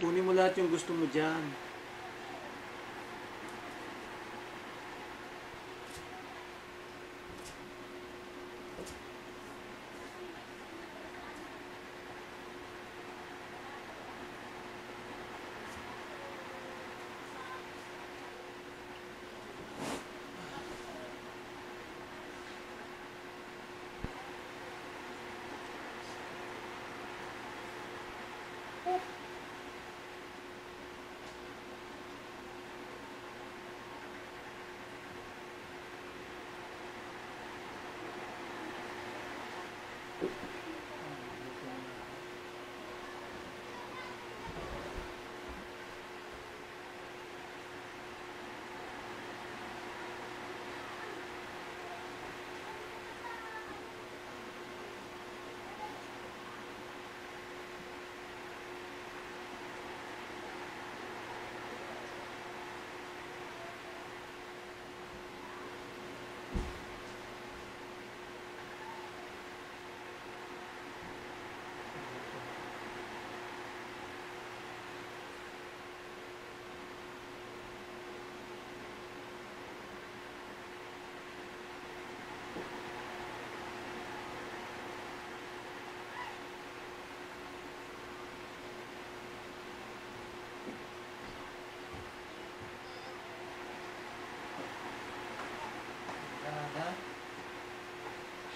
Kunin mo lahat yung gusto mo dyan.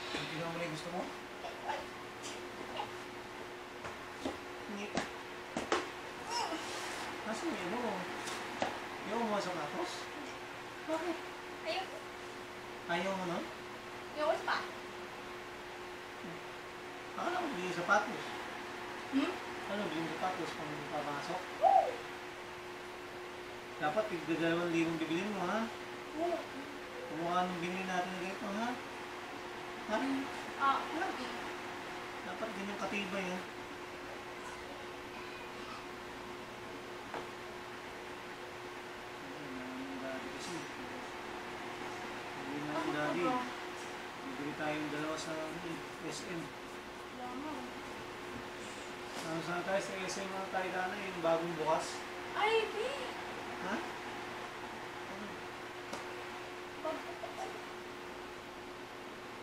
Tingnan mo na yung gusto mo? Hindi. Nasaan yung ano? Ayaw mo sa sapatos? Bakit? Ayoko. Ayaw mo nun? Ayoko pa. Akala mo bili yung sapatos. Ano, bili yung sapatos kung papasok? Dapat tigda 2,000 bibilin mo, ha? Kumukha nung binili natin na ganito, ha? Ha? Dapat ganyang katibay, ha? Daddy kasi. Hindi na daddy. Bibili tayong dalawa sa SM. Saan tayo sa SM mga tayo dana, yung bagong bukas? Ay, B! Ha?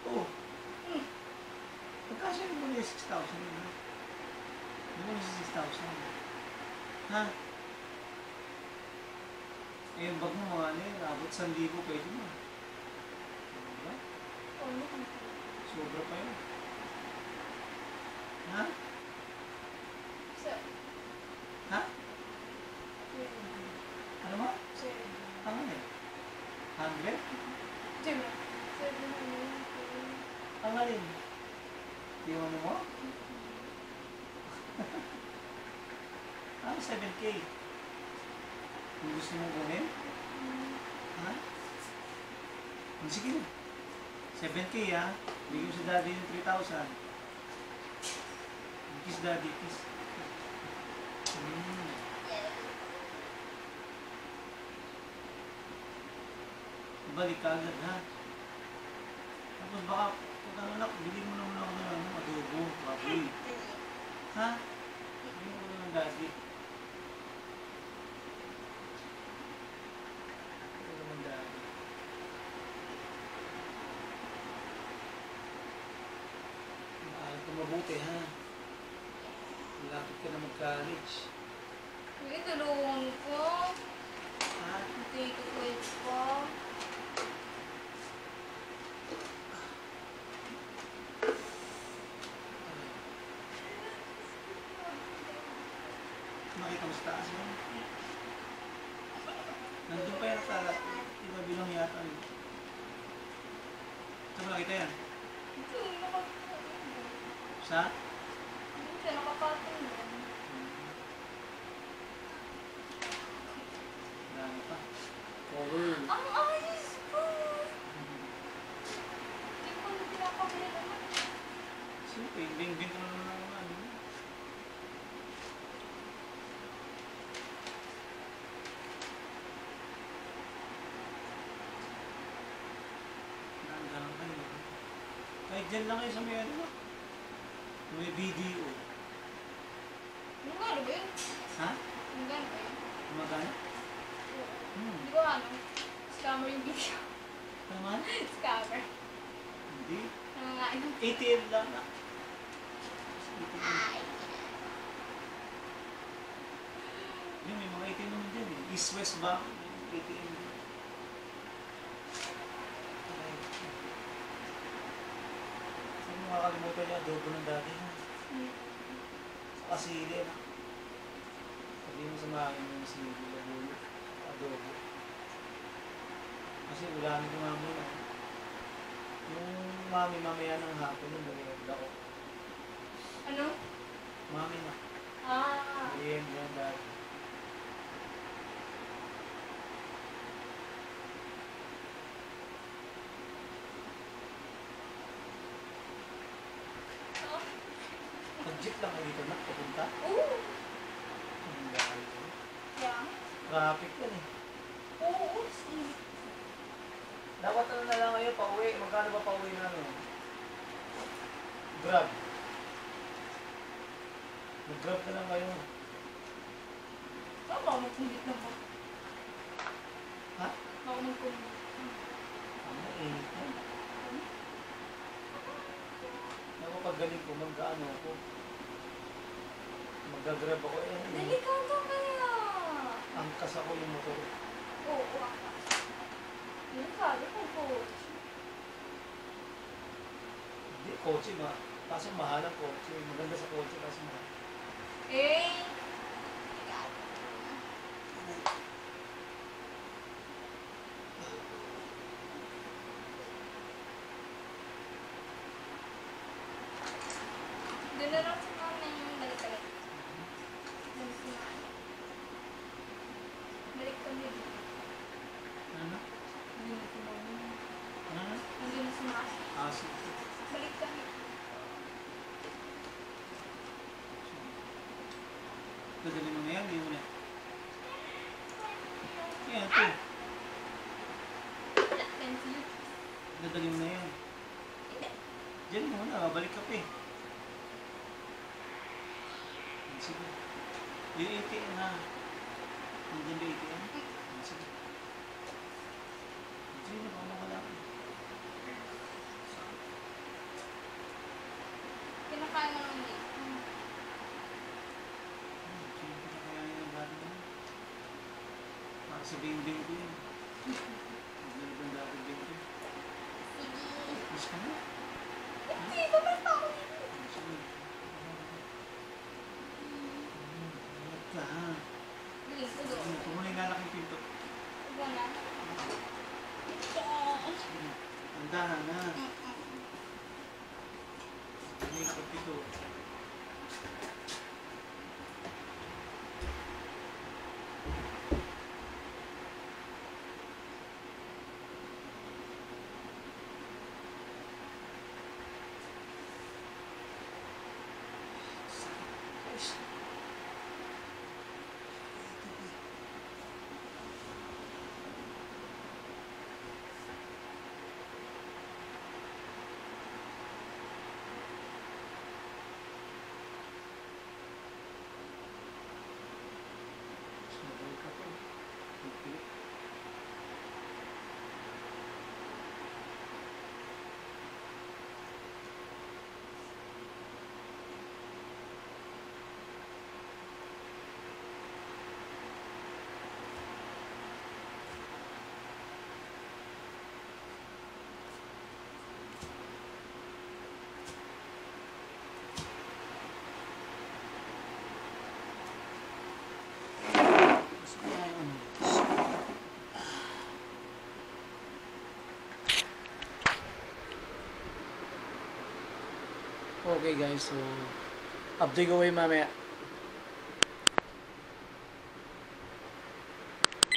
Oo. Magkasya mo muna yung 6,000 yun, ha? Hindi mo yung 6,000. Ha? Eh, yung bag mo mga ano yun, abot 1,000 pwede mo. Diba? Sobra pa yun. Ha? Ha? Ano mo? Ano eh? 100? Ang alin? Yung ano mo? Ano 7K? Kung gusto mong kunin? Ha? Sige na. 7K ha? Bigyan mo sa daddy yung 3,000. Kiss daddy, kiss. Balik ka agad ha? Tapos baka, pag ang anak, bilhin mo naman ako ng ano, adobo, baboy. Ha? Bilhin mo naman daddy. Bilhin naman daddy. Maaral ka mabuti ha? Malapit ka na mag-college. Uy, tulungan ko. Ha? Hindi ko pwede pa. Makita mo sa taas mo? Nandun pa yan sa iba bilang yata. Saan mo nakita yan? Ito, nakapatong. Sa? Ito, nakapatong yan. Dami pa. Cover. Ang ayos ko! Hindi ko na pinapabili naman. Siyempre, invent ko na naman ang ano. Nandang kayo. Kahit dyan lang kayo sa may ano. May video. Ano nga ba yun? Ha? Yung ganun eh. Gumagana? Hindi ko ano. Scammer yung video. Ano man? Scammer. Hindi. Nangangain ng ATM lang na. ATM. Yun, may mga ATM naman dyan eh. East-West Bank. May ATM din. Okay. Saan mo makakalimutan niya? Adobo ng dati. Sa kasili na. Sabi mo sa makin yung sili. Adobo. Kasi ulamin ko mami na. Yung mami mamaya ng hapon yung merienda ko. ano? Mami na. Merienda yan dati. Nag-jeep lang kayo dito na, papunta. Oo. Ang dahil ko. Yeah. Traffic yan eh. Oo. Dapat ano na lang kayo, pauwi. Magkano ba pauwi na ano? Grab. Mag-grab na lang kayo. Baka magkumbit na ba? Ha? Baka magkumbit. Ano eh? Ako pag galing ko, mag-ano ako. Mag-grab ako eh. Delikado kaya. Angkas ako yung motor. Oo. Delikado kung coach. Hindi, kotse ba? Kaso mahal ang kotse. Maganda sa kotse kasi mahal. Eh. Doon na lang sa mama yung balik-balik. Doon si mama. Balik kami dito. Ano? Hindi na si mama. Ano? Hindi na si mama. Ah, sige. Balik kami. Dadali mo na yan, hindi mo na. Yan, ito. Pencil. Dadali mo na yan. Hindi. Diyan muna, balik ka pa eh. Sige. Yung ATM na. Nandiyan ba ATM? Sige. Sige, baka wala ka. Kinakain mo naman dito. Sige, pinakayanin ng dati na. Para sa bing-bing ko yun. Maglalab ang dati bing-bing. Sige. Miss ka na? Hindi, babalik ako dito. Sige. Ingat ka ha. Galing ko doon. Ito mo na yung lalaking pinto. Ikaw na. Sige. Andahan na. Ano yung pagpito? Sumabay ka pa. Pagpilit. Gusto ko nga yung ano. Okay guys, so update ko kayo mamaya.